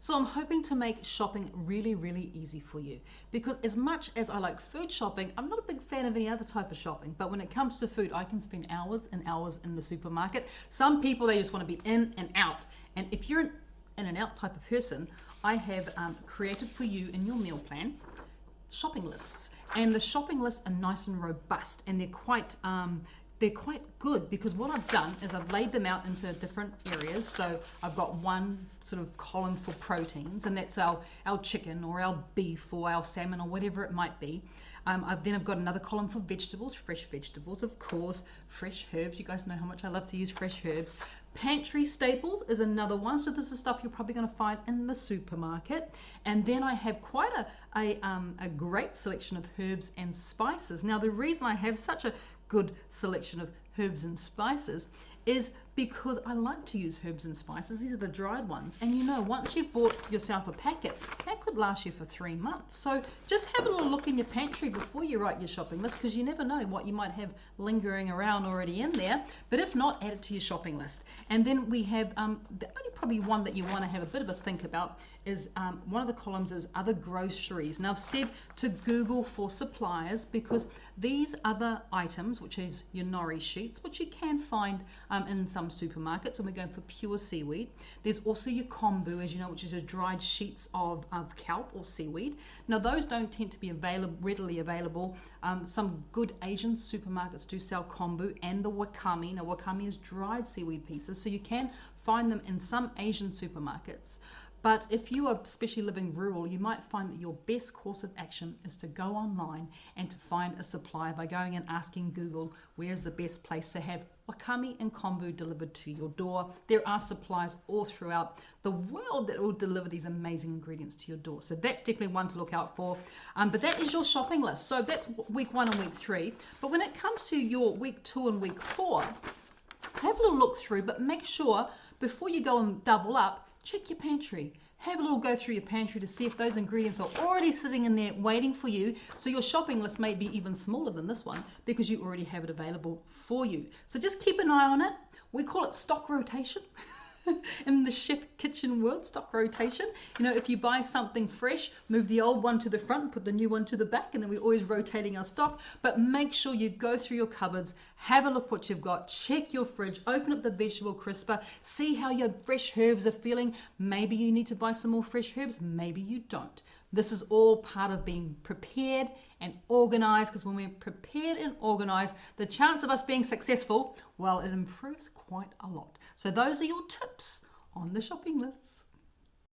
So I'm hoping to make shopping really, really easy for you, because as much as I like food shopping, I'm not a big fan of any other type of shopping. But when it comes to food, I can spend hours and hours in the supermarket. Some people, they just want to be in and out. And if you're an in and out type of person, I have created for you in your meal plan shopping lists. And the shopping lists are nice and robust, and they're quite good, because what I've done is I've laid them out into different areas. So I've got one sort of column for proteins, and that's our chicken or our beef or our salmon or whatever it might be. I've got another column for vegetables, fresh vegetables, of course, fresh herbs. You guys know how much I love to use fresh herbs. Pantry staples is another one. So this is stuff you're probably going to find in the supermarket. And then I have quite a great selection of herbs and spices. Now, the reason I have such a good selection of herbs and spices is because I like to use herbs and spices. These are the dried ones. And you know, once you've bought yourself a packet, that could last you for 3 months. So just have a little look in your pantry before you write your shopping list, because you never know what you might have lingering around already in there. But if not, add it to your shopping list. And then we have the only probably one that you want to have a bit of a think about is one of the columns is other groceries. Now, I've said to Google for suppliers, because these other items, which is your nori sheets, which you can find in some supermarkets, and we're going for pure seaweed. There's also your kombu, as you know, which is your dried sheets of kelp or seaweed. Now, those don't tend to be readily available. Some good Asian supermarkets do sell kombu and the wakame. Now, wakame is dried seaweed pieces, so you can find them in some Asian supermarkets. But if you are especially living rural, you might find that your best course of action is to go online and to find a supplier by going and asking Google, where's the best place to have wakame and kombu delivered to your door. There are suppliers all throughout the world that will deliver these amazing ingredients to your door. So that's definitely one to look out for. But that is your shopping list. So that's week 1 and week 3. But when it comes to your week 2 and week 4, have a little look through, but make sure before you go and double up, check your pantry. Have a little go through your pantry to see if those ingredients are already sitting in there waiting for you. So your shopping list may be even smaller than this one, because you already have it available for you. So just keep an eye on it. We call it stock rotation. In the chef kitchen world, stock rotation. You know, if you buy something fresh, move the old one to the front, put the new one to the back, and then we're always rotating our stock. But make sure you go through your cupboards, have a look what you've got, check your fridge, open up the vegetable crisper, see how your fresh herbs are feeling. Maybe you need to buy some more fresh herbs, maybe you don't. This is all part of being prepared and organized, because when we're prepared and organized, the chance of us being successful, well, it improves quite a lot. So those are your tips on the shopping list.